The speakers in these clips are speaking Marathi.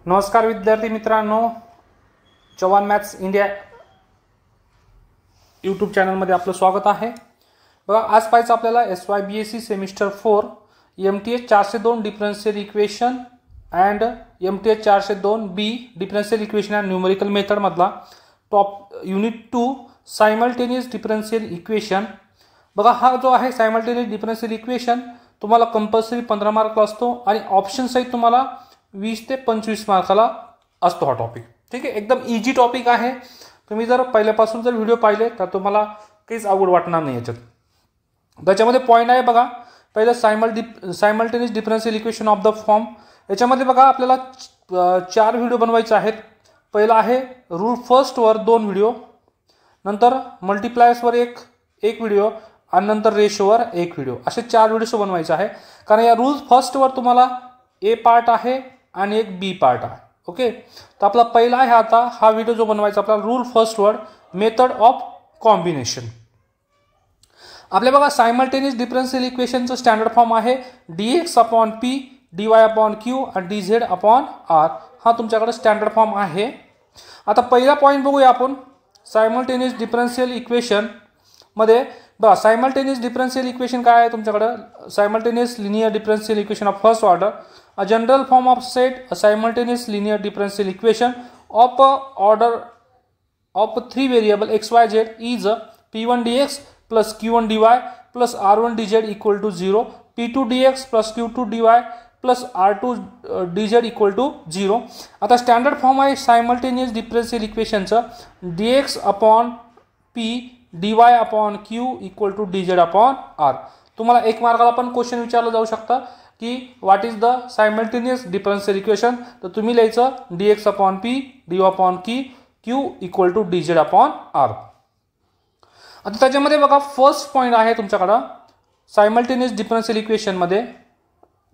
नमस्कार विद्यार्थी मित्रांनो, चव्हाण मॅथ्स इंडिया यूट्यूब चॅनलमध्ये आपलं स्वागत आहे। बघा, आज पाहायचं आपल्याला SYBSE semester 4 MTH 402 differential equation and MTH 402 B differential equation and numerical method मधला top unit 2 simultaneous differential equation. बघा, हा जो आहे सायमल्टेनियस डिफरन्शियल इक्वेशन तुम्हाला कंपल्सरी 15 मार्क असतो आणि ऑप्शन सहित तुम्हाला 20 ते 25 मार्काला असतो हा टॉपिक। ठीक आहे, एकदम इजी टॉपिक आहे। तुम्ही जर पहिल्यापासून जर व्हिडिओ पाहिले तर तुम्हाला काहीच अवघड वाटणार नाही याच्यात। त्याच्यामध्ये पॉईंट आहे बघा, पहिलं simultaneous differential equation of the form. याच्यामध्ये बघा आपल्याला 4 व्हिडिओ बनवायचे आहेत। पहिला आहे रूल फर्स्ट वर 2 व्हिडिओ, नंतर मल्टिप्लायर्स वर एक व्हिडिओ आणि नंतर रेशोवर 1 व्हिडिओ, असे 4 व्हिडिओ बनवायचे आहे। कारण या रूल फर्स्ट वर तुम्हाला ए पार्ट आहे आणि एक बी पार्ट आहे। ओके, तर आपला पहिला आहे आता हा व्हिडिओ जो बनवायचा आपला रूल फर्स्ट वर मेथड ऑफ कॉम्बिनेशन। आपल्या बघा सायमल्टेनियस डिफरन्शियल इक्वेशनचं स्टँडर्ड फॉर्म आहे dx/p dy/q आणि dz/r। हा तुमच्याकडे स्टँडर्ड फॉर्म आहे। आता पहिला पॉईंट बघूया आपण सायमल्टेनियस डिफरन्शियल इक्वेशन मध्ये। बघा, सायमल्टेनियस डिफरन्शियल इक्वेशन काय आहे तुमच्याकडे? Simultaneous linear differential equation of first order, a general form of set a simultaneous linear differential equation of order of 3 variable x, y, z is p1 dx plus q1 dy plus r1 dz equal to 0, p2 dx plus q2 dy plus r2 dz equal to 0। आता स्टँडर्ड फॉर्म आहे सायमल्टेनियस डिफरन्शियल इक्वेशनचा dx/p dy/q equal to dz/r। तुम्हाला 1 मार्काला पण क्वेश्चन विचारला जाऊ शकता की what is the simultaneous differential equation, तर तुम्ही लिहायचं dx/p dy/q equal to dz/r। आता त्याच्यामध्ये बघा फर्स्ट पॉइंट आहे तुमच्याकडे सायमल्टेनियस डिफरन्शियल इक्वेशन मध्ये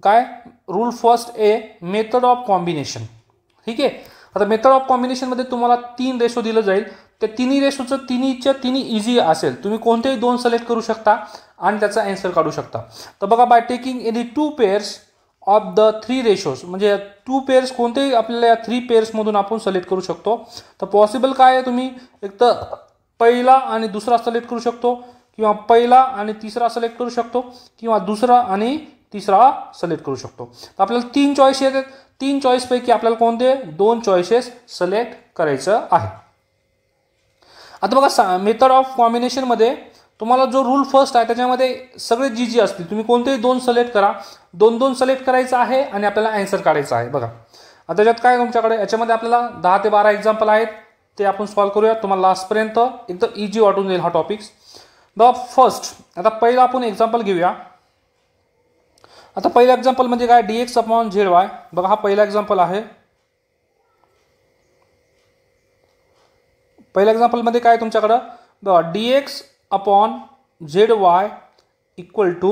काय rule first a method of combination. ठीक आहे, आता मेथड ऑफ कॉम्बिनेशन मध्ये तुम्हाला 3 रेशो दिलं जाईल। त्या तिन्ही रेशोचं तिन्ही इझी असेल, तुम्ही कोणतेही 2 सिलेक्ट करू शकता आणि त्याचा आन्सर काढू शकता। तर बघा, by taking any 2 pairs of the 3 ratios, म्हणजे 2 पेअर्स कोणतेही आपल्याला या 3 पेअर्स मधून आपण सिलेक्ट करू शकतो। तर पॉसिबल काय आहे, तुम्ही एक तर पहिला आणि दुसरा सिलेक्ट करू शकतो, किंवा पहिला आणि तिसरा सिलेक्ट करू शकतो, किंवा दुसरा आणि तिसरा सिलेक्ट करू शकतो। तर आपल्याला 3 चॉईस आहेत। 3 चॉईस पैकी आपल्याला कोणते 2 चॉईसेस सिलेक्ट करायचं आहे। आता बघा, मेथड ऑफ कॉम्बिनेशन मध्ये तुम्हाला जो रूल फर्स्ट आहे त्याच्यामध्ये सगळे जी असतील तुम्ही कोणतेही 2 सिलेक्ट करा, 2 सिलेक्ट करायचं आहे आणि आपल्याला आन्सर काढायचा आहे। बघा, आता त्याच्यात काय तुमच्याकडे याच्यामध्ये आपल्याला 10 ते 12 एक्झाम्पल आहेत, ते आपण सॉल्व्ह करूया। तुम्हाला लास्टपर्यंत एकदम इझी वाटून जाईल हा टॉपिक्स। बघा फर्स्ट, आता पहिला आपण एक्झाम्पल घेऊया। आता पहिला एक्झाम्पल म्हणजे काय, dx/zy। बघा, हा पहिला एक्झाम्पल आहे। पहिल्या एक्झाम्पल मध्ये काय तुमच्याकडे dx/zy equal to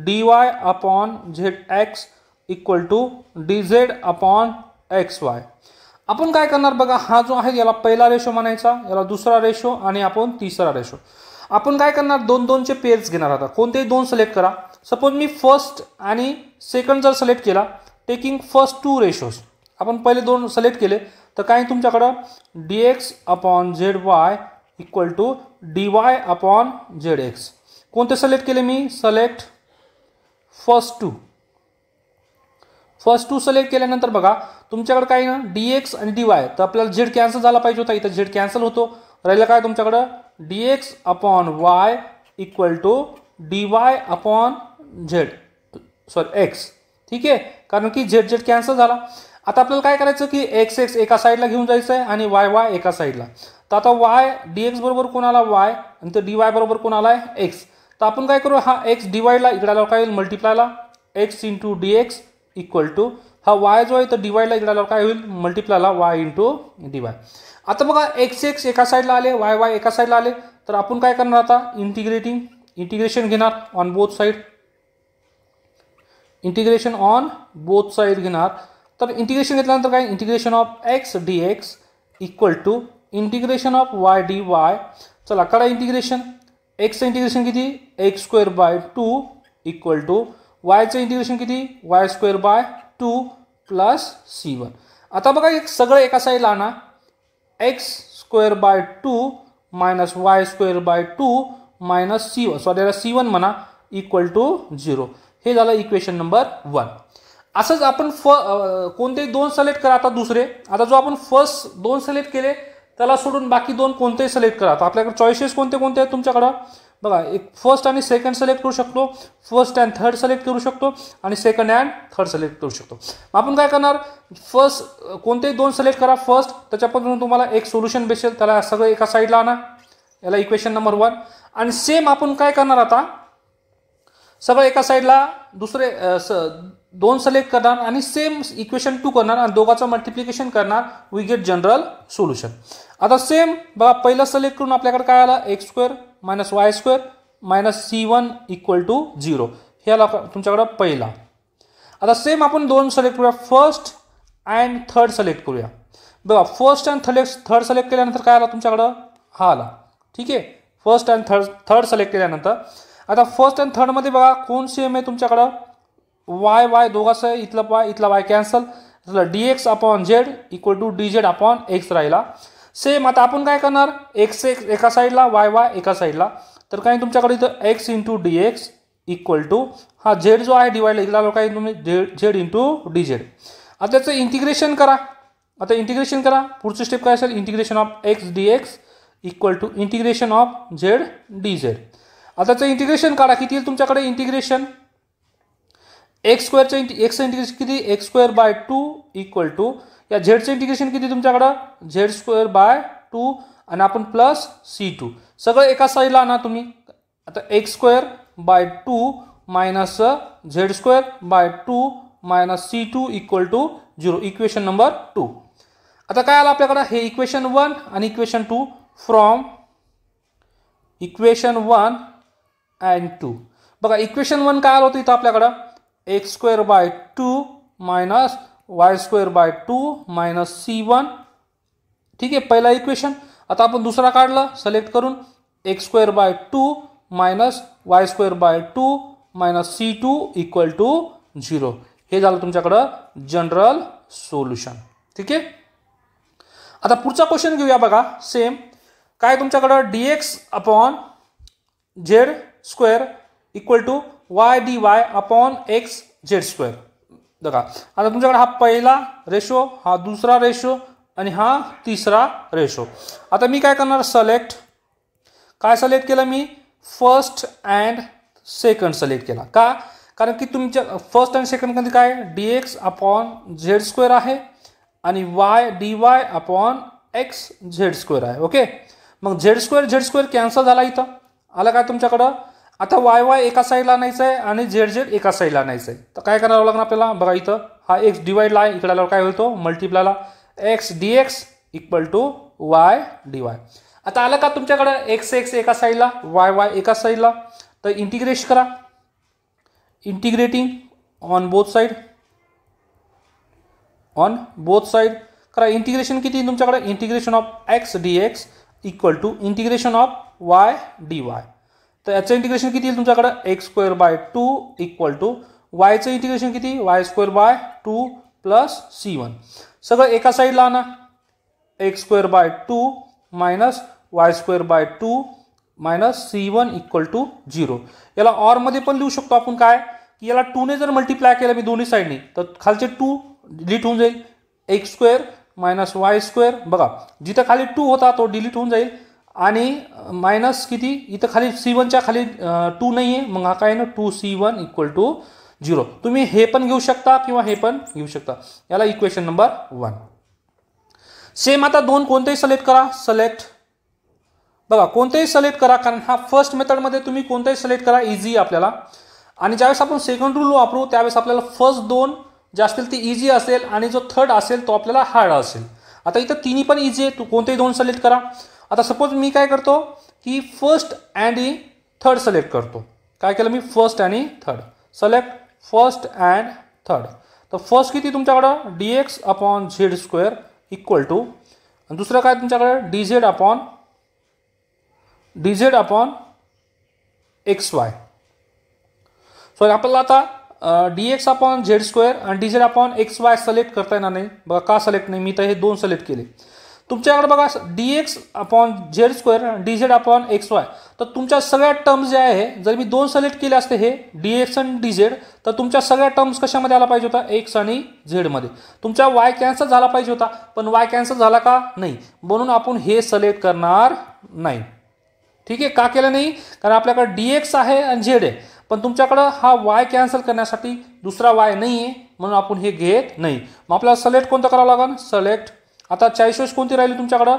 dy/zx equal to dz/xy। आपण काय करणार बघा, हा जो आहे याला पहिला रेशो म्हणायचा, याला दुसरा रेशो आणि आपण तिसरा रेशो। आपण काय करणार, 2 चे पेअर्स घेणार। आता कोणतेही 2 सिलेक्ट करा। सपोज मी फर्स्ट आणि सेकंड जर सिलेक्ट केला, टेकिंग फर्स्ट 2 रेशोज, आपण पहिले 2 सिलेक्ट केले तर काय तुमच्याकडं dx/zy इक्वल टू dy/zx। कोणते सिलेक्ट केले मी? सिलेक्ट फर्स्ट 2 सिलेक्ट केल्यानंतर बघा तुमच्याकडे काय ना dx आणि dy, तर आपल्याला z कॅन्सल झाला पाहिजे होता, इथं z कॅन्सल होतो, राहिलं काय तुमच्याकडं dx/y इक्वल टू dy/x। ठीक आहे, कारण की z कॅन्सल झाला। आता आपल्याला काय करायचं की x एका साईडला घेऊन जायचं आहे आणि y एका साईडला। तर आता y dx बरोबर कोण आला y, आणि तो dy बरोबर कोण आलाय x। तर आपण काय करू, हा x dy ला इकडे आल्यावर काय होईल, मल्टिप्लायला x into dx equal to हा y जो आहे तर dy ला इकडे आल्यावर काय होईल, मल्टिप्लायला y इंटू dy। आता बघा x एका साईडला आले, y एका साईडला आले, तर आपण काय करणार आता इंटिग्रेशन घेणार on both side, integration on both side घेणार। तर इंटिग्रेशन घेतल्यानंतर काय, integration of x dx equal to integration of y dy। चला करा इंटिग्रेशन, x चं इंटिग्रेशन किती, x² इक्वल टू y चं इंटिग्रेशन किती, y² 2 प्लस c1। आता बघा एक सगळं एका साईडला आणा, x square by 2 minus y square by 2 minus C1 म्हणा इक्वल टू 0. हे झालं इक्वेशन नंबर 1. असंच आपण कोणतेही दोन सिलेक्ट करा. आता दुसरे, आता जो आपण फर्स्ट दोन सिलेक्ट केले त्याला सोडून बाकी दोन कोणतेही सिलेक्ट करा. तर आपल्याकडे चॉईसेस कोणते कोणते आहेत तुमच्याकडं बघा. एक फर्स्ट आणि सेकंड सिलेक्ट करू शकतो, फर्स्ट अँड थर्ड सिलेक्ट करू शकतो आणि सेकंड अँड थर्ड सिलेक्ट करू शकतो. आपण काय करणार, फर्स्ट कोणतेही दोन सिलेक्ट करा फर्स्ट, त्याच्यापासून तुम्हाला एक सोल्युशन भेटेल, त्याला सगळं एका साईडला आणा, याला इक्वेशन नंबर 1. आणि सेम आपण काय करणार, आता सगळं एका साईडला दुसरे दोन सिलेक्ट करणार आणि सेम इक्वेशन 2 करणार आणि दोघांचं मल्टिप्लिकेशन करणार, वी गेट जनरल सोल्युशन. आता सेम बघा, पहिलं सिलेक्ट करून आपल्याकडे काय आलं, x square minus y square minus C1 equal to 0. हे आला तुमच्याकडं पहिला. आता सेम आपण दोन सिलेक्ट करूया, फर्स्ट अँड थर्ड सिलेक्ट करूया. बघा फर्स्ट अँड थर्ड सिलेक्ट केल्यानंतर काय आला तुमच्याकडं, हा आला. ठीक आहे, फर्स्ट अँड थर्ड सिलेक्ट केल्यानंतर आता फर्स्ट अँड थर्डमध्ये बघा कोण सेम आहे तुमच्याकडं, वाय दोघांचं आहे, इथला y cancel, dx upon z equal to dz upon x राहिला. सेम आता आपण काय करणार, एक्स एका साईडला, वाय एका साईडला, तर काय तुमच्याकडे इथं x into dx equal to हा झेड जो आहे डिवाइड इथला काय तुम्ही झेड इंटू dz. आता त्याचं इंटिग्रेशन करा. आता इंटिग्रेशन करा, पुढची स्टेप काय असेल, integration of x dx equal to integration of z dz. आता त्याचं इंटिग्रेशन काढा, किती येईल तुमच्याकडे इंटिग्रेशन, एक्स स्क्वेअरचं इंटिग्रेशन किती, x square by 2 equal to या झेडचं इंटिग्रेशन किती तुमच्याकडं, झेड स्क्वेअर बाय 2 आणि आपण प्लस C2. सगळं एका साईडला आणा तुम्ही. आता x square by 2 minus z square by 2 minus C2 equal to 0, equation number 2. आता काय आलं आपल्याकडं, हे इक्वेशन 1 आणि इक्वेशन 2 फ्रॉम इक्वेशन 1 अँड 2. बघा इक्वेशन 1 काय आलं होतं इथं आपल्याकडं, x square by 2 minus y square by 2 minus C1. ठीक आहे, पहिला इक्वेशन. आता आपण दुसरा काढला सिलेक्ट करून, x square by 2 minus y square by 2 minus C2 equal to 0. हे झालं तुमच्याकडं जनरल सोल्युशन. ठीक आहे. आता पुढचा क्वेश्चन घेऊया बघा. सेम काय तुमच्याकडं, dx upon z square equal to Y dy upon x z square. बघा आता तुमच्याकडे हा पहिला रेशो, हा दुसरा रेशो आणि हा तिसरा रेशो. आता मी काय करणार, काय सिलेक्ट केलं मी, फर्स्ट अँड सेकंड सिलेक्ट केला. का, कारण की तुमच्या फर्स्ट अँड सेकंड मध्ये काय, dx अपॉन झेड स्क्वेअर आहे आणि Y dy upon x z square आहे. ओके, मग झेड स्क्वेअर कॅन्सल झाला, इथं आलं काय तुमच्याकडं. आता वाय एका साईडला आणायचं आहे आणि झेड एका साईडला आणायचं आहे. तर काय करावं लागणार आपल्याला, बघा इथं हा एक्स डिवाइडला आहे, इकडे आल्यावर काय होतो मल्टिप्लायला, X dx equal to Y dy. आता आलं का तुमच्याकडे एक्स एका साईडला, वाय एका साईडला. तर इंटिग्रेट करा, इंटिग्रेटिंग ऑन बोथ साईड करा. इंटिग्रेशन किती तुमच्याकडे, integration of x dx equal to integration of y dy. तर याचं इंटिग्रेशन किती येईल तुमच्याकडे, x square by 2 equal to वायचं इंटिग्रेशन किती, y square by 2 plus C1. सगळं एका साईडला आणा, x square by 2 minus y square by 2 minus C1 equal to 0. याला ऑर मध्ये पण लिहू शकतो आपण, काय की याला 2 ने जर मल्टिप्लाय केलं मी दोन्ही साईडनी, तर खालचे 2 डिलीट होऊन जाईल, x square minus y square. बघा जिथं खाली 2 होता तो डिलीट होऊन जाईल आणि मायनस किती, इथं खाली C1च्या खाली 2 नाही आहे, मग हा काय ना 2C1 इक्वल टू 0. तुम्ही हे पण घेऊ शकता किंवा हे पण घेऊ शकता. याला इक्वेशन नंबर 1. सेम आता दोन कोणतेही सिलेक्ट करा, बघा कोणतेही सिलेक्ट करा, कारण हा फर्स्ट मेथडमध्ये तुम्ही कोणतेही सिलेक्ट करा, इझी आपल्याला. आणि ज्यावेळेस आपण सेकंड रूल वापरू त्यावेळेस आपल्याला फर्स्ट दोन जे असतील ते इझी असेल आणि जो थर्ड असेल तो आपल्याला हार्ड असेल. आता इथं तिन्ही पण इझी आहे, तू कोणतेही दोन सिलेक्ट करा. आता सपोज मी काय करतो की फर्स्ट अँड थर्ड सिलेक्ट करतो. काय केलं मी, फर्स्ट आणि third select, first and third. तर फर्स्ट किती तुमच्याकडं, dx upon z square equal to, दुसरं काय तुमच्याकडे dz अपॉन xy. सो आपल्याला आता dx अपॉन झेड स्क्वेअर आणि dz upon x Y select करता येणार नाही. बघा का सिलेक्ट नाही, मी तर हे दोन सिलेक्ट केले. तुमच्याकडे बघा dx upon z square dz upon x Y, तर तुमच्या सगळ्या टर्म्स जे आहे, जर मी दोन सिलेक्ट केले असते हे dx आणि dz, तर तुमच्या सगळ्या टर्म्स कशामध्ये आला पाहिजे होता, x आणि z मध्ये. तुमचा y कॅन्सल झाला पाहिजे होता, पण y कॅन्सल झाला का नाही, म्हणून आपण हे सिलेक्ट करणार नाही. ठीक आहे, का केलं नाही, कारण आपल्याकडे dx आहे आणि z आहे, पण तुमच्याकडे हा y कॅन्सल करण्यासाठी दुसरा y नाही आहे, म्हणून आपण हे घेत नाही. मग आपल्याला सिलेक्ट कोणतं करावं लागेल, सिलेक्ट. आता चॉईसेस कोणती राहिली तुमच्याकडं,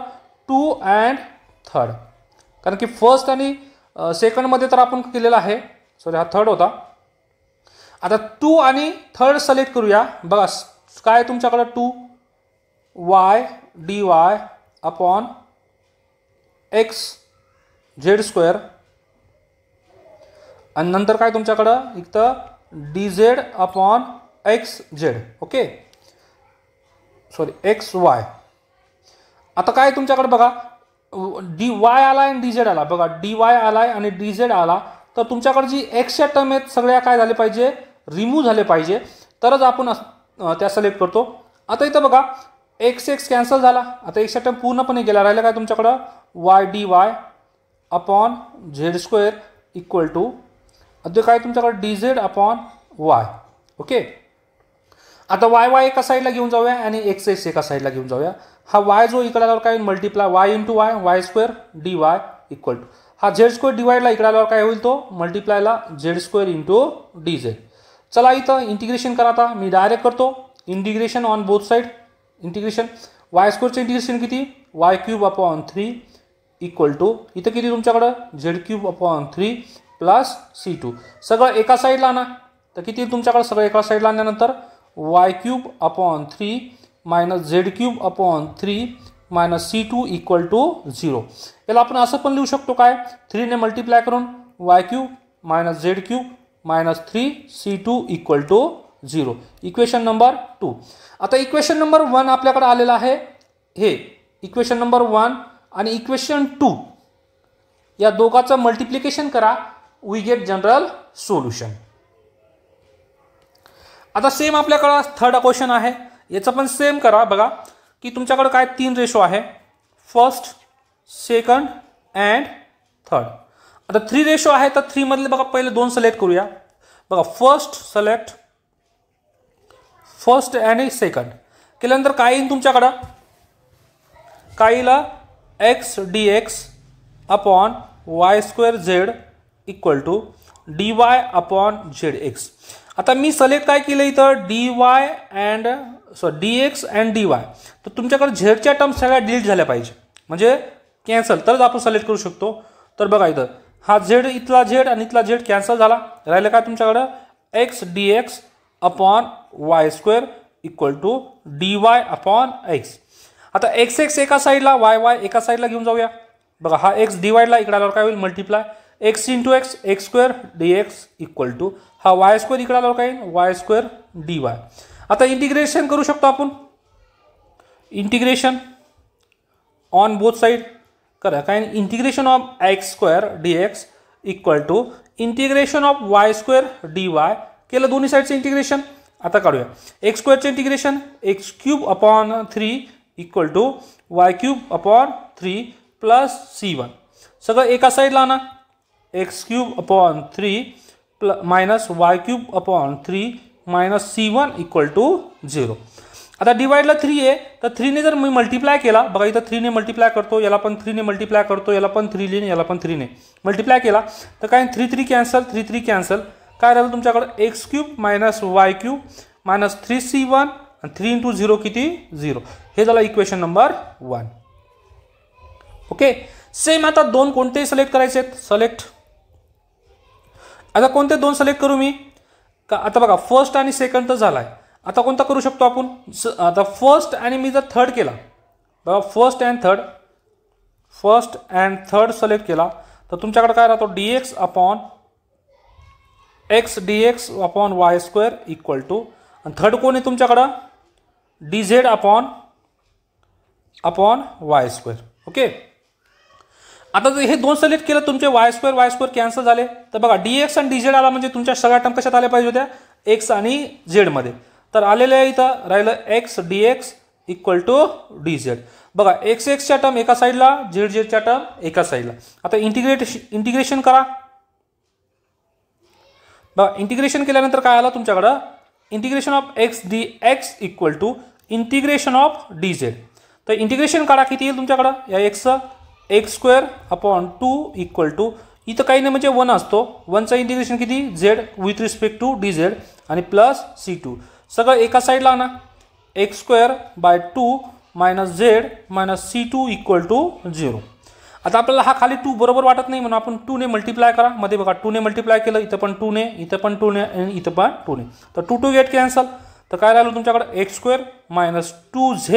2 and 3rd, कारण की फर्स्ट आणि सेकंडमध्ये तर आपण केलेला आहे, सॉरी हा थर्ड होता. आता 2 आणि 3rd सिलेक्ट करूया. बघा काय तुमच्याकडं 2y dy upon x z square आणि नंतर काय तुमच्याकडं इथं dz upon x Z. Okay, sorry x Y. आता काय तुमच्याकडे बघा dy आलाय आणि dz आला. बघा dy आलाय आणि dz आला, तर तुमच्याकडे जी एक्सच्या टर्म आहेत सगळ्या काय झाले पाहिजे, रिमूव्ह झाले पाहिजे, तरच आपण त्या सिलेक्ट करतो. आता इथं बघा एक्स एक्स कॅन्सल झाला. आता एक्सच्या टर्म पूर्णपणे गेला, राहिलं काय तुमच्याकडं y dy upon z square equal to आता काय तुमच्याकडे dz अपॉन y. ओके, आता y एका साईडला घेऊन जाऊया आणि x x एका साईडला घेऊन जाऊया. हा y जो इकडे आल्यावर काय multiply y into Y, Y square dy equal to हा झेड स्क्वेअर डिवाइडला इकडे आल्यावर काय होईल, तो मल्टिप्लायला झेड स्क्वेअर इंटू dz. चला इथं इंटिग्रेशन करा. आता मी डायरेक्ट करतो integration on both side. Integration Y स्क्वेअरचं इंटिग्रेशन किती, Y cube upon 3 equal to इथं किती तुमच्याकडं Z cube upon 3 plus c2. सगळं एका साईडला आणा, तर किती तुमच्याकडे सगळं एका साईडला आणल्यानंतर y cube upon 3 minus z cube upon 3 minus c2 equal to 0. याला आपण असं पण लिहू शकतो काय, 3 ने मल्टिप्लाय करून y cube minus z cube minus 3 c2 equal to 0. Equation number 2. आता इक्वेशन नंबर 1 आपल्याकडे आलेलं आहे, हे इक्वेशन नंबर 1 आणि इक्वेशन 2 या दोघांचं मल्टिप्लिकेशन करा, वी गेट जनरल सोल्युशन. आता सेम आपल्याकडे थर्ड क्वेश्चन आहे, याचं पण सेम करा. बघा की तुमच्याकडे काय 3 रेशो आहे, फर्स्ट सेकंड अँड थर्ड. आता 3 रेशो आहे, तर 3 मधले बघा पहिले 2 सिलेक्ट करूया. बघा फर्स्ट सिलेक्ट, फर्स्ट आणि सेकंड केल्यानंतर काय येईल तुमच्याकडं, काय येईल x dx upon y square z equal to dy upon z x. आता मी सिलेक्ट काय केलं इथं dy and dx and dy, तर तुमच्याकडे झेडच्या टर्म सगळ्या डिलीट झाल्या पाहिजे, म्हणजे कॅन्सल, तरच आपण सिलेक्ट करू शकतो. तर बघा इथं हा झेड, इथला झेड आणि इथला झेड कॅन्सल झाला, राहिलं काय तुमच्याकडं x dx upon y square equal to dy upon x. आता एक्स एक्स एका साईडला, वाय वाय एका साईडला घेऊन जाऊया. बघा हा एक्स डिवाइडला इकडे आल्यावर काय होईल multiply x into x, x square dx equal to हा वाय स्क्वेअर इकडे आल्यावर काय वाय स्क्वेअर dy. आता इंटिग्रेशन करू शकतो आपण, इंटिग्रेशन ऑन बोथ साइड करा. काय integration of x square dx equal to integration of y square dy केलं, दोन्ही साईडचं इंटिग्रेशन. आता काढूया एक्स स्क्वेअरचे integration, x cube upon 3 equal to y cube upon 3 plus c1. सगळं एका साईडला आणा, x cube upon 3 minus y cube upon 3 minus c1 equal to 0. आता डिवाइडला 3 आहे, तर 3 ने जर मी मल्टिप्लाय केला, बघा इथं 3 ने मल्टिप्लाय करतो, याला पण 3 ने मल्टिप्लाय करतो, याला पण 3 ने, याला पण 3 ने मल्टिप्लाय केला, तर काय 3 3 कॅन्सल, 3 3 कॅन्सल, काय राहिलं तुमच्याकडे x cube minus y cube minus 3c1 आणि 3 इंटू 0 किती 0. हे झालं इक्वेशन नंबर 1. ओके, सेम आता 2 कोणतेही सिलेक्ट करायचे आहेत, सिलेक्ट. आता कोणते 2 सिलेक्ट करू मी का, आता बघा फर्स्ट आणि सेकंड तर झालाय, आता कोणता करू शकतो आपण, आता फर्स्ट आणि मी जर थर्ड केला, बघा फर्स्ट अँड थर्ड सिलेक्ट केला, तर तुमच्याकडे काय राहतो dx upon x dx upon y square equal to, आणि थर्ड कोण आहे तुमच्याकडं dz upon y square. Okay, आता जर हे दोन सिलेक्ट केलं तुमचे y² कॅन्सल झाले तर बघा dx आणि dz आला म्हणजे तुमच्या सगळ्या टर्म कशात आल्या पाहिजे होत्या x आणि z मध्ये. तर आलेले आहे इथं राहिलं x dx equal to dz. बघा x च्या टर्म एका साईडला z च्या टर्म एका साईडला. आता इंटिग्रेशन करा. बघा इंटिग्रेशन केल्यानंतर काय आलं तुमच्याकडं integration of x dx equal to integration of dz. तर इंटिग्रेशन काढा किती येईल तुमच्याकडं या x x²/2 इक्वल टू इथं काही नाही म्हणजे 1 असतो 1चं इंटिग्रेशन किती z with respect to dz आणि प्लस c2 सगळं एका साईडला आणा x²/2 - z - c2 equal to 0. आता आपल्याला हा खाली 2 बरोबर वाटत नाही म्हणून आपण 2 ने मल्टिप्लाय करा. मध्ये बघा 2 ने मल्टिप्लाय केलं इथं पण 2 ने इथं पण 2 ने आणि इथं पण 2 ने. तर 2 गेट कॅन्सल. तर काय राहिलं तुमच्याकडे x² - 2z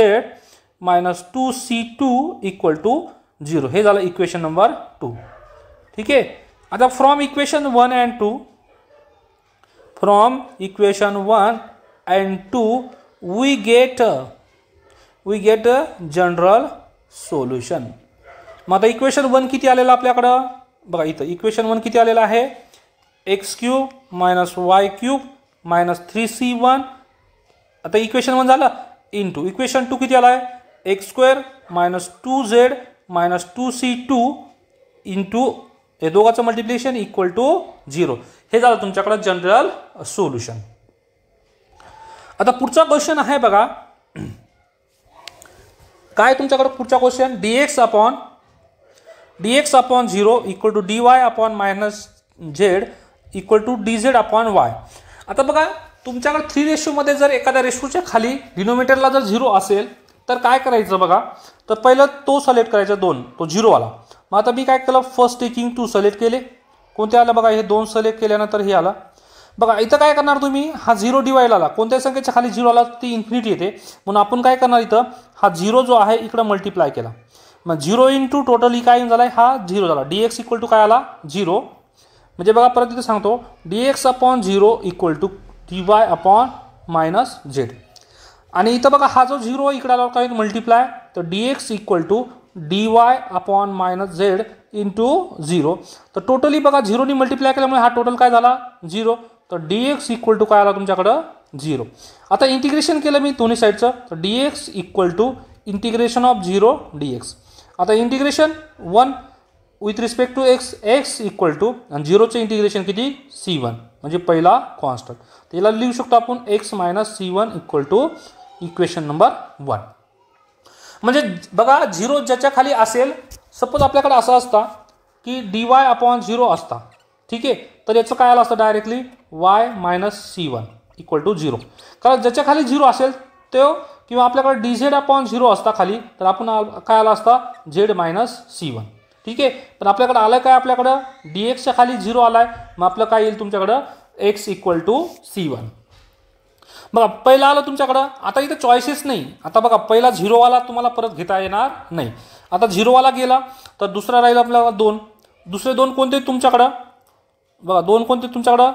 - 2c2 equal to 0. हे झालं इक्वेशन नंबर 2. ठीक आहे. आता from equation 1 and 2 we get a general solution. मग आता इक्वेशन 1 किती आलेलं आपल्याकडं बघा इथं इक्वेशन 1 किती आलेलं आहे x³ - y³ - 3c1. आता इक्वेशन 1 झालं इंटू इक्वेशन 2 किती आला आहे x² - 2z - 2c2 इंटू हे दोघांचं मल्टिप्लिकेशन इक्वल टू 0. हे झालं तुमच्याकडे जनरल सोल्युशन. आता पुढचा क्वेश्चन आहे बघा काय तुमच्याकडे पुढचा question dx upon 0 equal to dy upon -z equal to dz upon y. आता बघा तुमच्याकडे 3 रेशोमध्ये जर एखाद्या रेशोच्या खाली डिनोमिनेटरला जर 0 असेल तर काय करायचं बघा तर पहिलं तो सिलेक्ट करायचा 2 तो 0 आला. मग आता मी काय केलं फर्स्ट टेकिंग 2 सिलेक्ट केले कोणते आलं बघा हे 2 सिलेक्ट केल्यानंतर हे आला. बघा इथं काय करणार तुम्ही हा 0 डिवाइड आला कोणत्या संख्येच्या खाली 0 आला ती इन्फिनिटी येते म्हणून आपण काय करणार इथं हा 0 जो आहे इकडे मल्टिप्लाय केला. मग 0 इंटू टोटली काय झाला हा 0 झाला. dx इक्वल टू काय आला 0. म्हणजे बघा परत इथं सांगतो dx upon 0 equal to dy upon -z. आणि इथं बघा हा जो 0 इकडे आला काय मल्टिप्लाय तर dx equal to dy upon -z into 0. तर टोटली बघा 0 ने मल्टिप्लाय केल्यामुळे हा टोटल काय झाला 0. तर dx इक्वल टू काय आला तुमच्याकडं 0. आता इंटिग्रेशन केलं मी दोन्ही साईडचं तर dx equal to integration of 0 dx. आता integration 1 with respect to x equal to आणि 0चं इंटिग्रेशन किती c1 म्हणजे पहिला कॉन्स्टंट. त्याला लिहू शकतो आपण x - c1 equal to equation number 1. म्हणजे बघा 0 ज्याच्या खाली असेल सपोज आपल्याकडे असं असता की dy अपॉन 0 असता ठीक आहे तर याचं काय आलं असतं directly y - c1 equal to 0. कारण ज्याच्या खाली 0 असेल तो किंवा आपल्याकडे dz अपॉन 0 असता खाली तर आपण काय आला असता z - c1. ठीक आहे. पण आपल्याकडे आलं काय आपल्याकडं dxच्या खाली 0 आलाय मग आपलं काय येईल तुमच्याकडं x इक्वल टू c1. बघा पहिला आलं तुमच्याकडं आता इथं चॉईसेस नाही. आता बघा पहिला 0 वाला तुम्हाला परत घेता येणार नाही. आता 0 वाला गेला तर दुसरा राहील आपल्याला 2. दुसरे 2 कोणते तुमच्याकडं बघा 2 कोणते तुमच्याकडं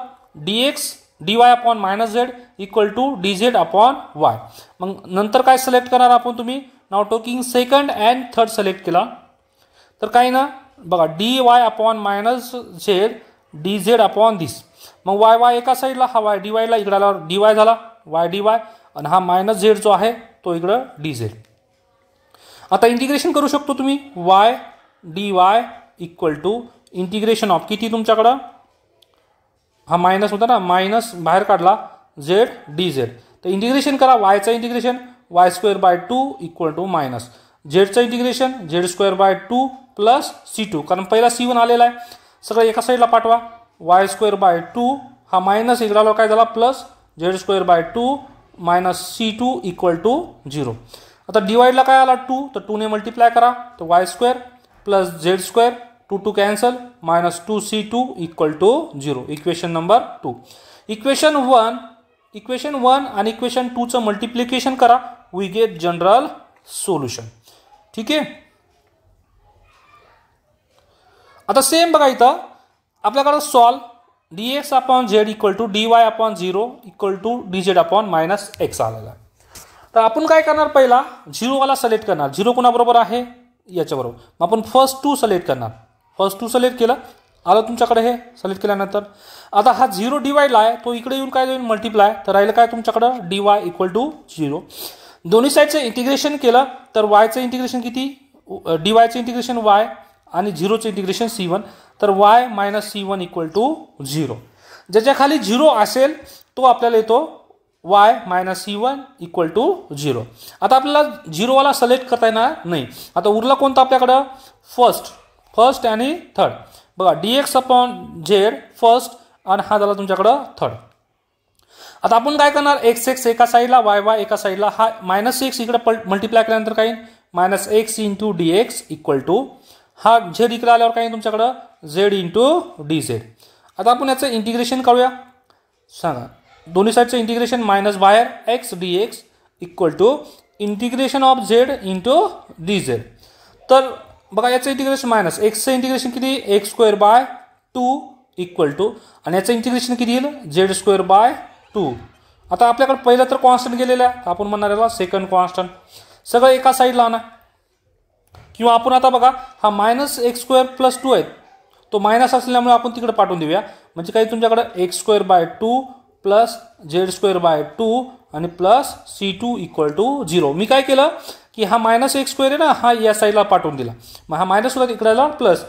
dx dy upon -z equal to dz upon y. मग नंतर काय सिलेक्ट करणार आपण तुम्ही नाव taking second and third select केला तर काय ना बघा dy upon -z dz upon this. मग y एका साईडला हा y dy ला इकडे आला dy झाला y dy आणि हा -z जो आहे तो इकडं dz. आता इंटिग्रेशन करू शकतो तुम्ही y dy equal to integration of किती तुमच्याकडं हा मायनस होता ना मायनस बाहेर काढला z dz. तर इंटिग्रेशन करा yचं integration y²/2 equal to minus झेडचं इंटिग्रेशन z²/2 प्लस c2 कारण पहिला c1 आलेला आहे सगळं एका साईडला पाठवा y²/2 हा मायनस इकडे काय झाला plus z²/2 minus c2 equal to 0. आता डिवाइडला काय आला 2 तर 2 ने मल्टिप्लाय करा तर y² plus z² 2 cancel -2c2 equal to 0. Equation number 2. Equation 1 आणि इक्वेशन 2चं मल्टिप्लिकेशन करा वी गेट जनरल सोल्युशन. ठीक आहे. आता सेम बघा इथं आपल्याकडे solve dx upon z equal to dy upon 0 equal to dz upon -x आलेला. तर आपण काय करणार पहिला 0 वाला सिलेक्ट करणार. 0 कोणाबरोबर आहे याच्याबरोबर. मग आपण फर्स्ट 2 सिलेक्ट करणार. फर्स्ट 2 सिलेक्ट केलं, आलं तुमच्याकडे हे सिलेक्ट केल्यानंतर. आता हा 0 डिवाइडला आहे, तो इकडे येऊन काय होईल मल्टिप्लाय, तर राहिलं काय तुमच्याकडं dy = 0. दोन्ही साईडचं इंटिग्रेशन केलं तर yचं इंटिग्रेशन किती, dyचं इंटिग्रेशन y आणि 0चं इंटिग्रेशन c1, तर y - c1 = 0. ज्याच्या खाली 0 असेल तो आपल्याला येतो y - c1 = 0. आता आपल्याला 0 वाला सिलेक्ट करता येणार नाही. आता उरला कोणता आपल्याकडं फर्स्ट आणि थर्ड. बघा dx/z फर्स्ट आणि हा झाला तुमच्याकडं थर्ड. आता आपण काय करणार, x एका साईडला y एका साईडला, हा -x इकडे मल्टिप्लाय केल्यानंतर काय -x × dx = हा z इकडे आल्यावर काय तुमच्याकडं z × dz. आता आपण याचं इंटिग्रेशन करूया. सांगा दोन्ही साईडचं इंटिग्रेशन मायनस बाहेर x dx = integration of z × dz. तर बघा याचं इंटिग्रेशन मायनस एक्सचं इंटिग्रेशन किती x²/2 = आणि याचं इंटिग्रेशन किती येईल z²/2. आता आपल्याकडे पहिलं तर कॉन्स्टंट गेलेलं आहे, आपण म्हणणार याला सेकंड कॉन्स्टंट. सगळं एका साईडला आणा, किंवा आपण आता बघा हा -x² + 2 आहे, तो मायनस असल्यामुळे आपण तिकडे पाठवून देऊया. म्हणजे काही तुमच्याकडे x²/2 + z²/2 आणि प्लस c2 = 0. मी काय केलं की हा -x² आहे ना, हा या साईडला पाठवून दिला. मग हा मायनस होता इकडे आला प्लस,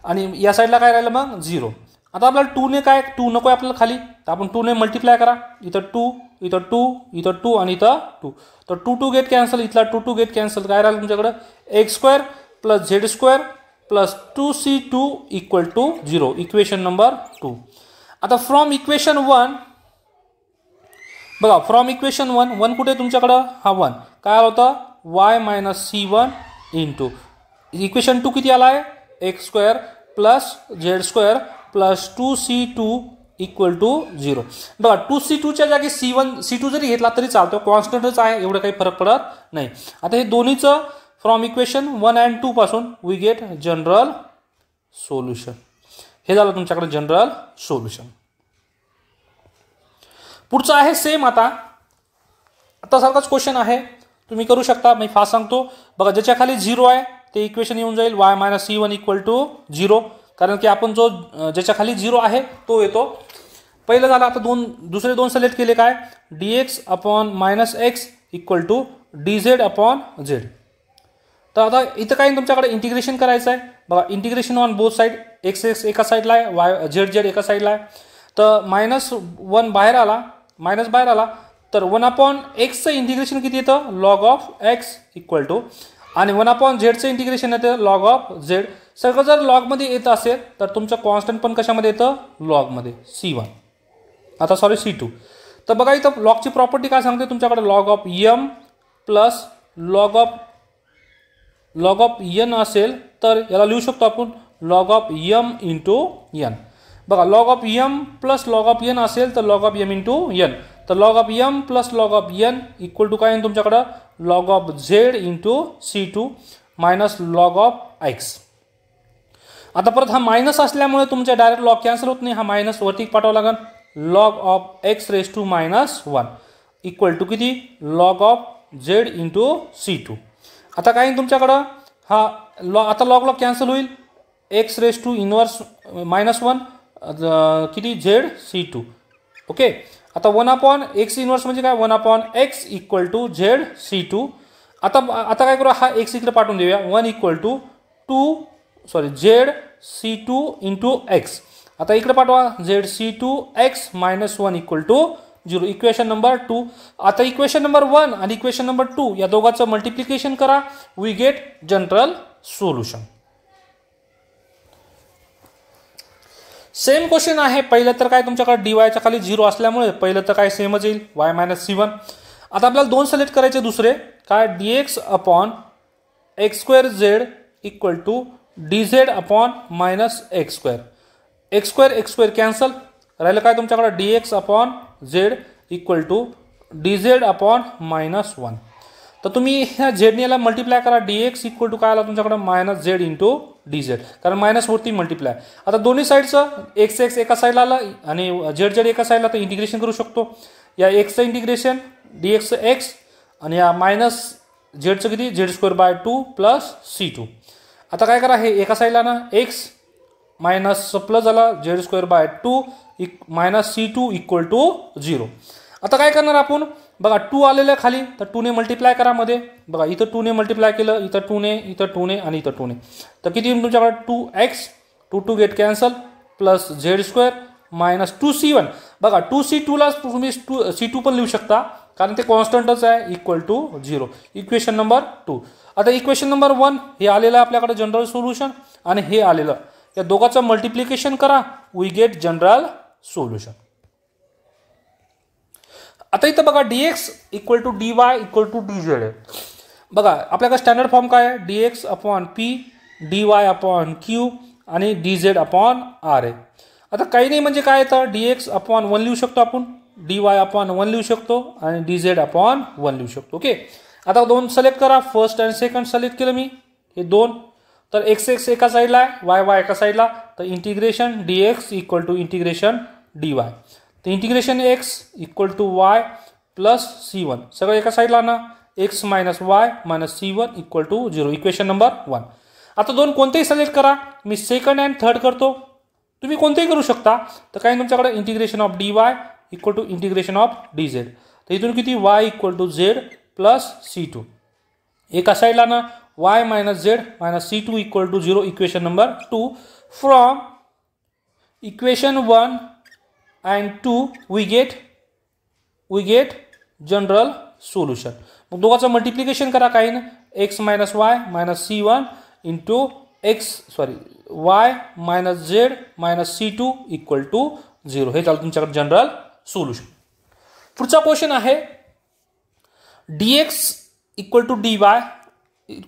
आणि या साईडला काय राहिलं मग 0. आता आपल्याला 2 ने काय 2 नको आहे आपल्याला खाली, तर आपण 2 ने मल्टिप्लाय करा. इथं 2, इथं 2, इथं 2 आणि इथं 2. तर 2 2 गेट कॅन्सल, इथला 2 2 गेट कॅन्सल. काय राहिलं तुमच्याकडे x² + z² + 2c2 = 0. Equation number 2. आता फ्रॉम इक्वेशन 1 बघा, फ्रॉम इक्वेशन 1 कुठे तुमच्याकडं हा 1 काय आलं होतं y - c1 × इक्वेशन 2 किती आला आहे x² + z² + 2c2 = 0. बघा 2c2 च्या जागी c2 जरी घेतला तरी चालतो, कॉन्स्टंटच आहे, एवढं काही फरक पडत नाही. आता हे दोन्हीचं फ्रॉम इक्वेशन 1 आणि 2 पासून वी गेट जनरल सोल्युशन. हे झालं तुमच्याकडे जनरल सोल्युशन. पुढचं आहे सेम. आता सारखाच क्वेश्चन आहे, तुम्ही करू शकता. मी फास्ट सांगतो. बघा ज्याच्या खाली 0 आहे ते इक्वेशन येऊन जाईल y - c1 = 0, कारण की आपण जो ज्याच्या खाली 0 आहे तो येतो. पहिलं झालं. आता दुसरे दोन सिलेक्ट केले काय dx/-x = dz/z. तर आता इथं काय तुमच्याकडे इंटिग्रेशन करायचं आहे. बघा integration on both side, x एका साईडला आहे, y z एका साईडला आहे. तर -1 बाहेर आला, मायनस बाहेर आला, तर 1/x चं इंटिग्रेशन किती येतं log(x) = आणि 1/z चं इंटिग्रेशन येतं log(z). सगळं जर लॉगमध्ये येत असेल तर तुमचं कॉन्स्टंट पण कशामध्ये येतं लॉगमध्ये c1, आता सॉरी c2. तर बघा इथं लॉगची प्रॉपर्टी काय सांगते तुमच्याकडे log(m) + log(n) असेल तर याला लिहू शकतो आपण log(m) × n. बघा log(m) + log(n) असेल तर log(m) × n. तर log(m) + log(n) = काय तुमच्याकडं log(z) × c2 - log(x). आता परत हा मायनस असल्यामुळे तुमच्या डायरेक्ट लॉग कॅन्सल होत नाही, हा मायनस वरती पाठवावं लागेल. log(x⁻⁻1 = किती log(z) × c2. आता काय तुमच्याकडं हा आता लॉग कॅन्सल होईल, x⁻⁻1 किती z c2. ओके. आता 1/x इनवर्स म्हणजे काय 1/x = z c2. आता काय करू, हा x इकडे पाठवून देऊया. 1 = z c2 × x. आता इकडे पाठवा z c2 x - 1 = 0. Equation number 2. आता इक्वेशन नंबर 1 आणि इक्वेशन नंबर 2 या दोघांचं मल्टिप्लिकेशन करा, we get general solution. Same question आहे. पहिलं तर काय तुमच्याकडे dy च्या खाली 0 असल्यामुळे पहिलं तर काय सेमच येईल y - c1. आता आपल्याला दोन सिलेक्ट करायचे दुसरे काय dx/x² = dz/-x². x² कॅन्सल, राहिलं काय तुमच्याकडे dx/z = dz/-1. तर तुम्ही ह्या z ने याला मल्टिप्लाय करा, dx = काय आला तुमच्याकडे -z × dz, कारण मायनस वरती मल्टिप्लाय. आता दोन्ही साईडचं x एका साईडला आला आणि z एका साईडला, तर इंटिग्रेशन करू शकतो. या x चं इंटिग्रेशन dx x आणि या झेडचं किती z²/2 प्लस c2. आता काय करा, हे एका साईडला ना x मायनस प्लस झाला z²/2 minus c2 equal to 0. आता काय करणार आपण बघा, 2 आलेलं खाली तर 2 ने मल्टिप्लाय करा मध्ये. बघा इथं 2 ने मल्टिप्लाय केलं, इथं 2 ने, इथं 2 ने आणि इथं 2 ने. तर किती येईल तुमच्याकडे 2x 2 get cancel plus z² minus 2c1. बघा 2c2 ला तुम्ही c2 पण लिहू शकता कारण ते कॉन्स्टंटच आहे इक्वल टू 0. Equation number 2. आता इक्वेशन नंबर 1 हे आलेलं आहे आपल्याकडे जनरल सोल्युशन आणि हे आलेलं, या दोघांचं मल्टिप्लिकेशन करा, वी गेट जनरल सोल्युशन. आता इथं बघा dx equal to dy equal to dz आहे. बघा आपल्याकडे स्टँडर्ड फॉर्म काय आहे, dx upon p dy upon q आणि dz अपॉन r आहे. आता काही नाही म्हणजे काय तर dx अपॉन 1 लिहू शकतो आपण, dy अपॉन 1 लिहू शकतो आणि dz अपॉन 1 लिहू शकतो. ओके. आता दोन सिलेक्ट करा, फर्स्ट आणि सेकंड सिलेक्ट केलं मी, हे दोन. तर x एका साईडला आहे, y एका साईडला, तर integration dx equal to integration dy. तर integration x equal to y plus c1 सगळं एका साईडला ना, x minus y minus c1 equal to 0. Equation number 1. आता दोन कोणतेही सिलेक्ट करा, मी सेकंड अँड थर्ड करतो, तुम्ही कोणतेही करू शकता. तर काही तुमच्याकडे integration of dy equal to integration of dz. तर इथून किती y equal to z plus c2. एका साईडला ना y minus z minus c2 equal to 0. Equation number 2. From equation 1 and 2 we get general solution. मग दोघांचं मल्टिप्लिकेशन करा, काही ना x minus y minus c1 into y minus z minus c2 equal to 0. हे झालं तुमच्याकडे जनरल सोल्युशन. पुढचा क्वेश्चन आहे dx equal to dy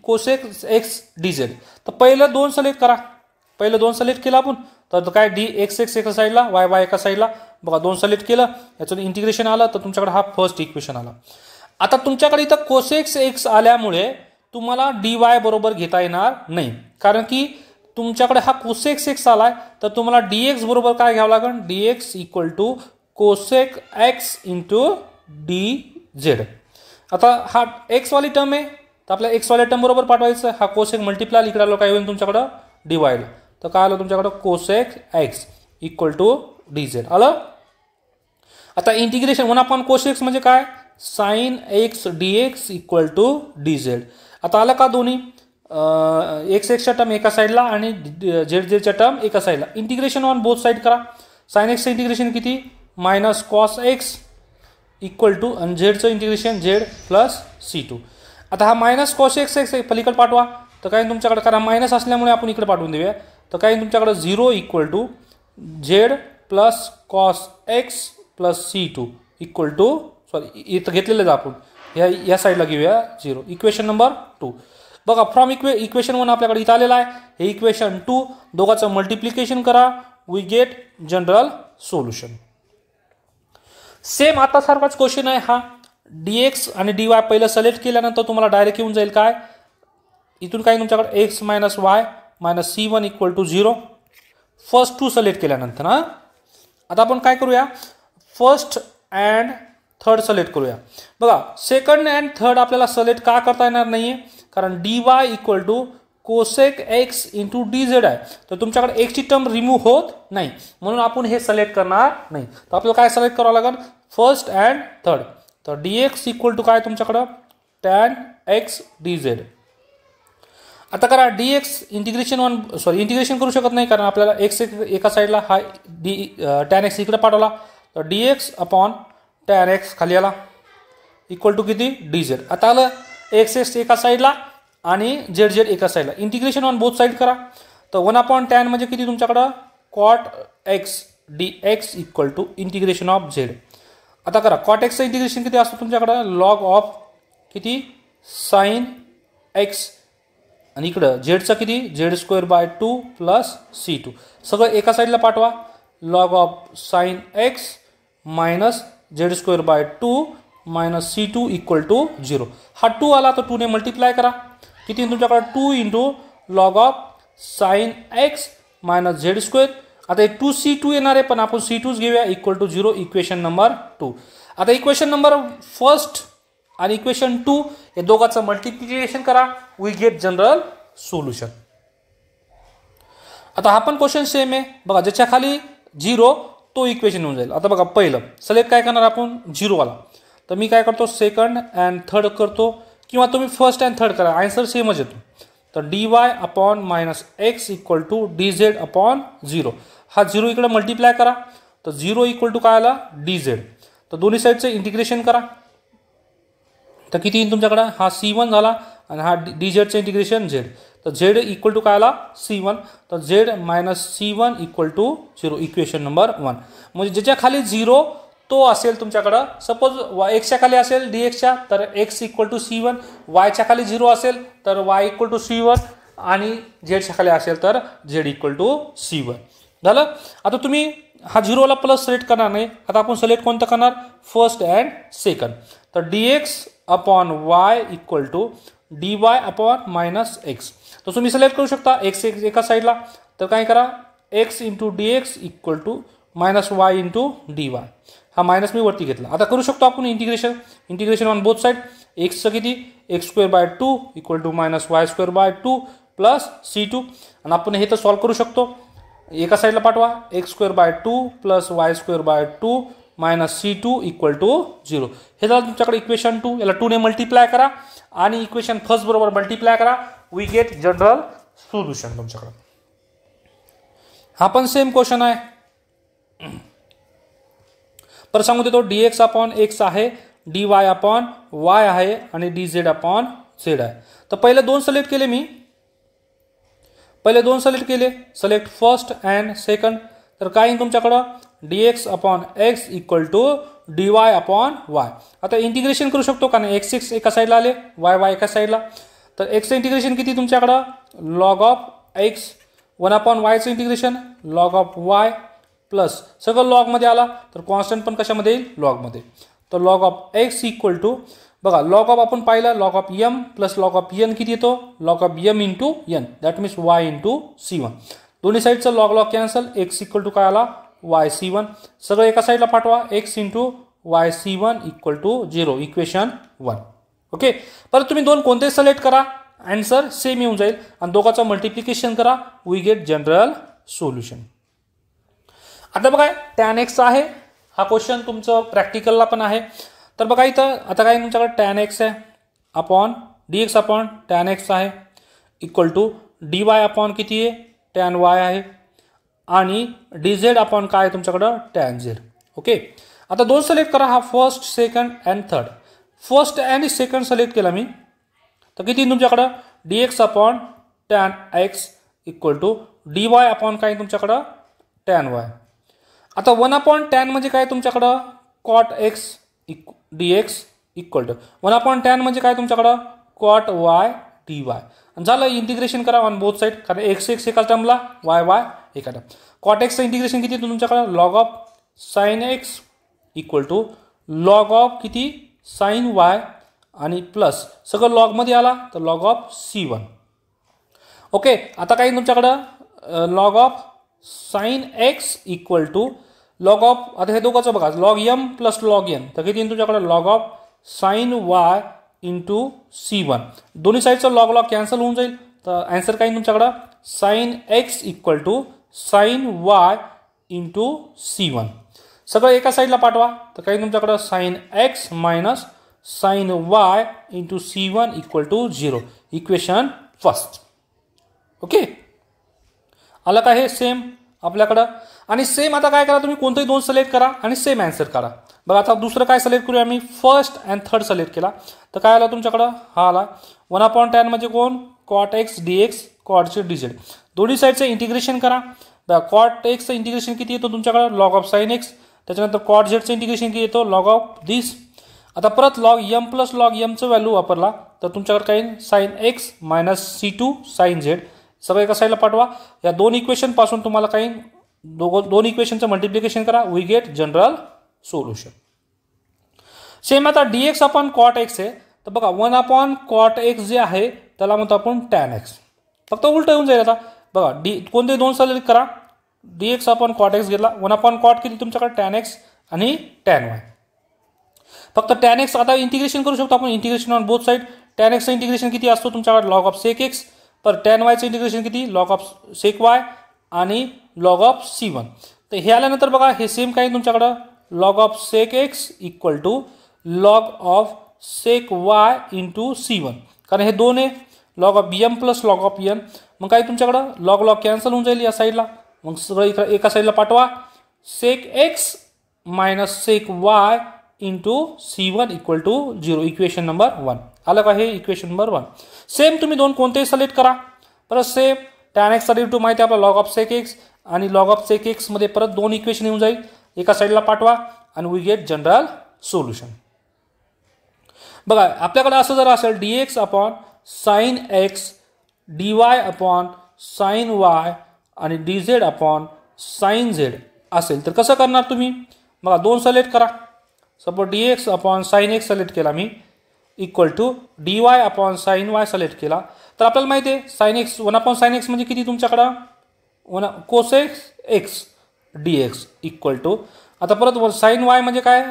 cosec x dz. तर पहिलं दोन सिलेक्ट करा, पहिलं दोन सिलेक्ट केलं आपण, तर काय dx एका साईडला y एका साईडला. बघा दोन सिलेक्ट केलं, याचं इंटिग्रेशन आलं, तर तुमच्याकडे हा फर्स्ट इक्वेशन आला. आता तुमच्याकडे इथं कोसेक्स x आल्यामुळे तुम्हाला dy बरोबर घेता येणार नाही, कारण की तुमच्याकडे हा कोसेक्स x आलाय, तर तुम्हाला dx बरोबर काय घ्यावं लागेल, dx equal to cosec x into dz. आता हा x वाली टर्म आहे, तर आपल्या x वाल्या टर्म बरोबर पाठवायचं. हा कोसेक मल्टिप्लाय इकडे आलो, काय होईल तुमच्याकडं डिवाइड. तर काय आलं तुमच्याकडं cosec x equal to dz आलं. आता इंटिग्रेशन 1 कोसेक्स म्हणजे काय, sine x dx equal to dz. आता आलं का दोन्ही, x च्या टर्म एका साईडला आणि z च्या टर्म एका साईडला. इंटिग्रेशन ऑन बोथ साईड करा. साइन x चं इंटिग्रेशन किती minus cos x equal to आणि झेडचं इंटिग्रेशन z प्लस c2. आता हा मायनस कॉस x पलीकडे पाठवा, तर काही तुमच्याकडे करा मायनस असल्यामुळे आपण इकडे पाठवून देऊया. तर काही तुमच्याकडे 0 equal to z plus cos x plus c2 equal to इथं घेतलेलं आपण या साईडला घेऊया 0. Equation number 2. बघा फ्रॉम इक्वेशन 1 आपल्याकडे इथं आलेलं आहे, हे इक्वेशन 2 दोघांचं मल्टिप्लिकेशन करा, we get general solution. Same आता सारखाच क्वेश्चन आहे हा. dx आणि dy पहिलं सिलेक्ट केल्यानंतर तुम्हाला डायरेक्ट येऊन जाईल काय, इथून काही तुमच्याकडे x minus y minus c1 equal to 0. First 2 select केल्यानंतर ना, आता आपण काय करूया, फर्स्ट अँड थर्ड सिलेक्ट करूया. बघा सेकंड अँड थर्ड आपल्याला सिलेक्ट का करता येणार नाहीये, कारण dy equal to cosec x into dz आहे, तर तुमच्याकडे x ची टर्म रिमूव्ह होत नाही, म्हणून आपण हे सिलेक्ट करणार नाही. तर आपल्याला काय सिलेक्ट करावं लागेल, फर्स्ट अँड थर्ड. तर dx इक्वल टू काय तुमच्याकडं tan x dz. आता करा dx इंटिग्रेशन करू शकत नाही, कारण आपल्याला x एका साईडला हा tan x इकडे पाठवला, तर dx अपॉन tan x खाली आला इक्वल टू किती dz. आता आलं x एका साईडला आणि z एका साईडला. इंटिग्रेशन ऑन बोथ साईड करा, तर 1/tan म्हणजे किती तुमच्याकडं cot x dx equal to integration of z. आता करा cot x चं इंटिग्रेशन किती असतं तुमच्याकडं, लॉग ऑफ किती साइन x आणि इकडं झेडचं किती z²/2 प्लस c2. सगळं एका साईडला पाठवा, log of sine x minus z²/2 minus c2 equal to 0. हा 2 आला तर 2 ने मल्टिप्लाय करा, किती तुमच्याकडे 2 into log of sine x minus z². आता हे 2c2 येणार आहे, पण आपण c2च घेऊया इक्वल टू 0. Equation number 2. आता इक्वेशन नंबर फर्स्ट आणि इक्वेशन 2 हे दोघांचं मल्टिप्लिकेशन करा, वी गेट जनरल सोल्युशन. आता हा पण क्वेश्चन सेम आहे बघा, ज्याच्या खाली 0 तो इक्वेशन येऊन जाईल. आता बघा पहिलं सिलेक्ट काय करणार आपण 0 वाला, तर मी काय करतो सेकंड अँड थर्ड करतो, किंवा तुम्ही फर्स्ट अँड थर्ड करा, आन्सर सेमच येतो. तर dy upon minus x equal to dz upon 0. हा 0 इकडे मल्टिप्लाय करा, तर 0 इक्वल टू काय आला dz. तर दोन्ही साईडचं इंटिग्रेशन करा, तर किती येईल तुमच्याकडे, हा c1 झाला आणि हा dzचं इंटिग्रेशन z. तर z इक्वल टू काय आला c1, तर z minus c1 equal to 0, equation number 1. म्हणजे ज्याच्या खाली 0 तो असेल तुमच्याकडं, सपोज एक्सच्या खाली असेल dxच्या तर x इक्वल टू c1, वायच्या खाली 0 असेल तर y इक्वल टू c1 आणि झेडच्या खाली असेल तर z इक्वल टू c1 झालं. आता तुम्ही हा 0 ला प्लस सिलेक्ट करणार नाही, आता आपण सिलेक्ट कोणतं करणार फर्स्ट अँड सेकंड. तर dx upon y equal to dy upon minus x. तर तुम्ही सिलेक्ट करू शकता x एका साईडला, तर काय करा x into dx equal to minus y into dy. हा मायनस मी वरती घेतला. आता करू शकतो आपण इंटिग्रेशन ऑन बोथ साइड. एक्सचं किती x square by 2 equal to minus y square by 2 plus c2. आणि आपण हे तर सॉल्व करू शकतो, एका साईडला पाठवा x square by 2 plus y square by 2 minus c2 equal to 0. हे झालं तुमच्याकडे इक्वेशन 2. याला 2 ने मल्टिप्लाय करा आणि इक्वेशन फर्स्ट बरोबर मल्टिप्लाय करा, वी गेट जनरल सोल्युशन तुमच्याकडे. हा पण सेम क्वेश्चन आहे, पर सांगू देतो dx अपॉन x आहे, dy अपॉन y आहे आणि dz अपॉन z आहे. तर पहिले दोन सिलेक्ट केले मी, सिलेक्ट फर्स्ट अँड सेकंड. तर काय येईल तुमच्याकडं dx upon x equal to dy upon y. आता इंटिग्रेशन करू शकतो का नाही, x एका साईडला आले y एका साईडला. तर एक्सचं इंटिग्रेशन किती तुमच्याकडं लॉग ऑफ x, 1 अपॉन वायचं integration log of y plus सगळं लॉगमध्ये आला, तर कॉन्स्टंट पण कशामध्ये येईल लॉगमध्ये. तर log of x equal to बघा लॉग ऑफ आपण पाहिलं log of m plus log of n किती येतो log of m into n, that means y into c1. दोन्ही साईडचं log cancel, x equal to काय आला y c1. सगळं एका साईडला पाठवा x into y c1 equal to 0, equation 1. Okay, परत तुम्ही दोन कोणते सिलेक्ट करा, आन्सर सेम येऊन जाईल आणि दोघांचं मल्टिप्लिकेशन करा, वी गेट जनरल सोल्युशन. आता बघा टॅन एक्स आहे, हा क्वेश्चन तुमचं प्रॅक्टिकलला पण आहे. तर बघा इथं आता काय तुमच्याकडे टॅन एक्स आहे upon dx upon tan x आहे इक्वल टू dy अपॉन किती आहे टॅन y आहे आणि dz अपॉन काय तुमच्याकडं टॅन z. ओके, आता दोन सिलेक्ट करा, हा first second and third. First and second select केला मी, तर किती तुमच्याकडं dx upon tan x equal to dy upon काय तुमच्याकडं टॅन y. आता 1 अपॉन टॅन म्हणजे काय तुमच्याकडं cot x dx equal to 1 upon tan म्हणजे काय तुमच्याकडं कॉट y dy. झालं इंटिग्रेशन करा ऑन बोथ साईड, कारण एक्स एका टर्मला y एका टर्म. कॉट एक्सचं इंटिग्रेशन किती तुमच्याकडं log of sine x equal to log of किती साइन y आणि प्लस सगळं लॉगमध्ये आला तर लॉग ऑफ c1. ओके, आता काही तुमच्याकडं log of sine x equal to log of, आता हे दोघांचं बघा log m plus log n, तर किती तुमच्याकडे log of sine y into c1. दोन्ही साईडचं लॉग कॅन्सल होऊन जाईल, तर आन्सर काय तुमच्याकडं sine x equal to sine y into c1. सगळं एका साईडला पाठवा, तर काही तुमच्याकडं sine x minus sine y into c1 equal to 0, equation first. Okay, आलं का हे सेम आपल्याकडं. आणि सेम आता काय करा तुम्ही कोणतेही दोन सिलेक्ट करा आणि सेम आन्सर करा. बघा आता दुसरं काय सिलेक्ट करूया आम्ही फर्स्ट अँड थर्ड सिलेक्ट केला, तर काय आला तुमच्याकडं हा आला 1 अपॉन टॅन म्हणजे कोण कॉट एक्स dx कॉटचे dz. दोन्ही साईडचं इंटिग्रेशन करा. बघा कॉट एक्सचं इंटिग्रेशन किती येतो तुमच्याकडं लॉग ऑफ साइन एक्स, त्याच्यानंतर कॉट झेडचं इंटिग्रेशन किती येतो लॉग ऑफ दिस. आता परत लॉग m प्लस लॉग mचं व्हॅल्यू वापरला तर तुमच्याकडे काही sine x minus c2 sine z. सगळं एका साईडला पाठवा. या दोन इक्वेशन पासून तुम्हाला काही दोन इक्वेशनचं मल्टिप्लिकेशन करा, we get general solution. Same आता dx अपॉन कॉट एक्स आहे, तर बघा 1 अपॉन कॉट एक्स जे आहे त्याला म्हणतो आपण टॅन एक्स. फक्त उलट येऊन जाईल. आता बघा कोणते दोन सिलेक्ट करा, dx अपॉन कॉट एक्स घेतला, 1 अपॉन कॉट किती तुमच्याकडे टॅन एक्स आणि टॅन वाय. फक्त tan x आता इंटिग्रेशन करू शकतो आपण, integration on both side. tan x चं इंटिग्रेशन किती असतो तुमच्याकडे log of sec x, per tan y चं इंटिग्रेशन किती log ऑफ sec y आणि log ऑफ c1. तर हे आल्यानंतर बघा हे सेम काही तुमच्याकडे log of sec x equal to log of sec y into c1, कारण हे दोन आहे log of bm plus log of n. मग काही तुमच्याकडे log कॅन्सल होऊन जाईल या साईडला, मग सगळं एका साईडला पाठवा. sec x minus sec y into c1 equal to 0. Equation number 1 आलं का, हे इक्वेशन नंबर 1. सेम तुम्ही दोन कोणतेही सिलेक्ट करा. परत सेम tan x चा डेरिव्हेटिव्ह माहिती आहे आपला log ऑफ sec x, आणि log ऑफ sec x मध्ये परत दोन इक्वेशन येऊन जाईल, एका साईडला पाठवा आणि वी गेट जनरल सोल्युशन. बघा आपल्याकडे असं जर असेल dx upon sine x, dy upon sine y आणि dz अपॉन साइन z असेल तर कसं करणार तुम्ही. बघा दोन सिलेक्ट करा. Suppose dx upon sine x select केला मी, equal to dy upon sine y select केला, तर आपल्याला माहिती आहे sine x 1 upon sine x म्हणजे किती तुमच्याकडं 1 cosec x dx equal to, आता परत साइन y म्हणजे काय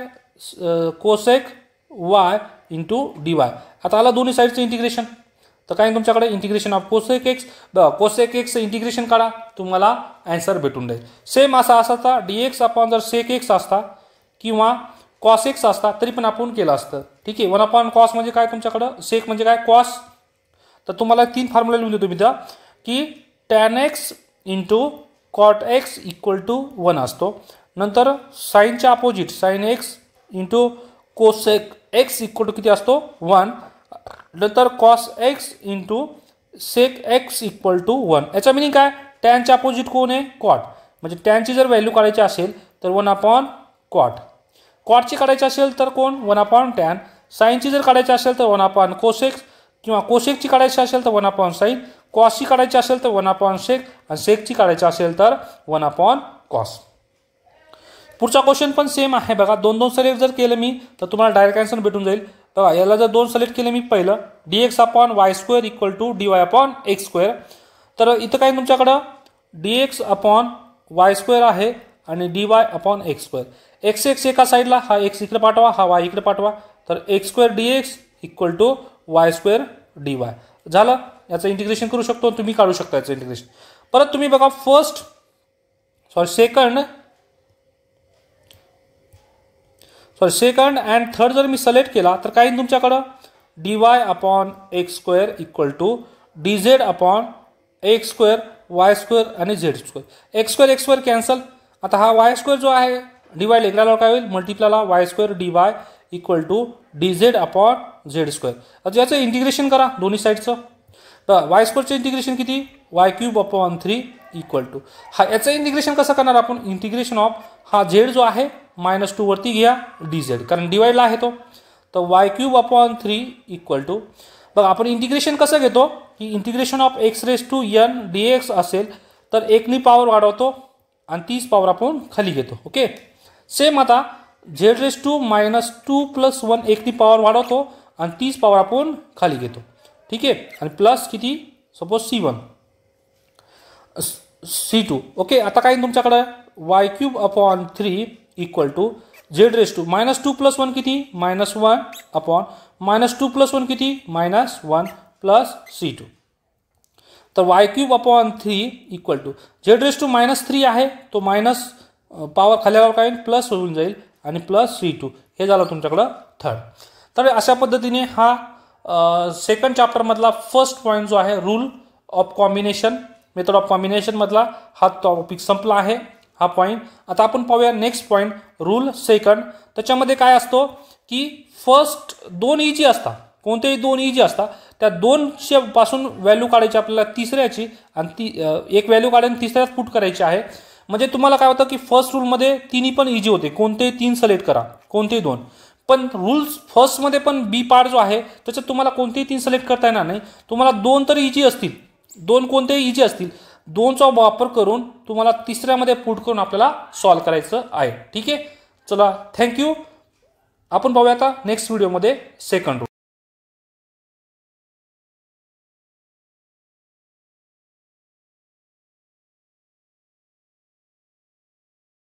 cosec y इंटू dy. आता आला दोन्ही साईडचं इंटिग्रेशन, तर काय तुमच्याकडे integration of cosec x, cosec x integration काढा, तुम्हाला आन्सर भेटून जाईल. सेम असा असाचा dx अपॉन जर sec x असता किंवा cos x असता तरी पण आपण केलं असतं. ठीक आहे. 1 अपॉन cos म्हणजे काय तुमच्याकडं, sec म्हणजे काय cos. तर तुम्हाला तीन फॉर्म्युला लिहून देतो मी त्या, की tan x into cot x equal to 1 असतो. नंतर साईनच्या opposite sine x into cosec x equal to किती असतो 1. नंतर cos x into sec x equal to 1. याचा मिनिंग काय, टॅनच्या अपोजिट कोण आहे cot, म्हणजे टॅनची जर व्हॅल्यू काढायची असेल तर 1 अपॉन cot, कॉटची काढायची असेल तर कोण 1 अपॉन टॅन, साईनची जर काढायची असेल तर 1 अपॉन कोसेक, किंवा कोसेकची काढायची असेल तर 1 अपॉन साईन, कॉसची काढायची असेल तर 1 अपॉन सेक, आणि सेकची काढायची असेल तर 1 अपॉन कॉस. पुढचा क्वेश्चन पण सेम आहे बघा. दोन दोन सिलेक्ट जर केलं मी तर तुम्हाला डायरेक्ट आन्सर भेटून जाईल. बघा याला जर दोन सिलेक्ट केले मी, पहिलं dx upon y square equal to dy upon x square, तर इथं काय तुमच्याकडं dx अपॉन वाय स्क्वेअर आहे आणि dy upon x square. X x एका साईडला, हा एक्स इकडे पाठवा, हा वाय इकडे पाठवा, तर x square dx equal to y square dy झालं. याचं इंटिग्रेशन करू शकतो, तुम्ही काढू शकता याचं इंटिग्रेशन. परत तुम्ही बघा सेकंड अँड थर्ड जर मी सिलेक्ट केला तर काही तुमच्याकडं dy upon x square equal to dz upon x square y square आणि z square. X square cancel. आता हा वाय स्क्वेअर जो आहे डिवाइड एकला काय होईल, मल्टिप्लायला y square dy equal to dz upon z square. आता याचं इंटिग्रेशन करा दोन्ही साईडचं. तर वाय स्क्वेअरचं इंटिग्रेशन किती, Y cube upon 3 equal to, हा याचं इंटिग्रेशन कसं करणार आपण, इंटिग्रेशन ऑफ हा झेड जो आहे -2 वरती घ्या dz, कारण डिवाइडला आहे तो, तर y cube upon 3 equal to, बघा आपण इंटिग्रेशन कसं घेतो की integration of x raise to n dx असेल तर 1 नी पॉवर वाढवतो आणि 30 पॉवर आपण खाली घेतो. ओके. सेम आता z रेस टू -2 + 1 1 नी पॉवर वाढवतो आणि 30 पॉवर आपण खाली घेतो. ठीक आहे. आणि प्लस किती, सपोज c1 c2. ओके. आता काय तुमच्याकडे y cube upon 3 equal to zed raise to -2 + 1 किती, -1 अपॉन -2 + 1 किती, -1 प्लस c2. तर y cube upon 3 equal to zed raise to -3 आहे, तो मायनस पॉवर खाल्यावर काय प्लस होऊन जाईल आणि प्लस c2. हे झालं तुमच्याकडं थर्ड. तर अशा पद्धतीने हा सेकंड चॅप्टरमधला फर्स्ट पॉईंट जो आहे rule of combination, method of combination मधला हा टॉपिक संपला आहे हा पॉईंट. आता आपण पाहूया नेक्स्ट पॉईंट रूल सेकंड. त्याच्यामध्ये काय असतो की फर्स्ट दोन इजी असतात, कोणतेही दोन इजी असतात, त्या दोनच्या पासून व्हॅल्यू काढायची आपल्याला तिसऱ्याची, आणि ती एक व्हॅल्यू काढून तिसऱ्यात पुट करायची आहे. म्हणजे तुम्हाला काय होतं की फर्स्ट रूलमध्ये तिन्ही पण इजी होते, कोणतेही 3 सिलेक्ट करा, कोणतेही 2. पण रूल्स फर्स्टमध्ये पण बी पार्ट जो आहे त्याच्यात तुम्हाला कोणतेही 3 सिलेक्ट करता येणार नाही, तुम्हाला 2 तरी इजी असतील, 2 कोणतेही इजी असतील, 2चा वापर करून तुम्हाला तिसऱ्यामध्ये पुट करून आपल्याला सॉल्व्ह करायचं आहे. ठीक आहे. चला थँक्यू. आपण पाहूया आता नेक्स्ट व्हिडिओमध्ये सेकंड रूल.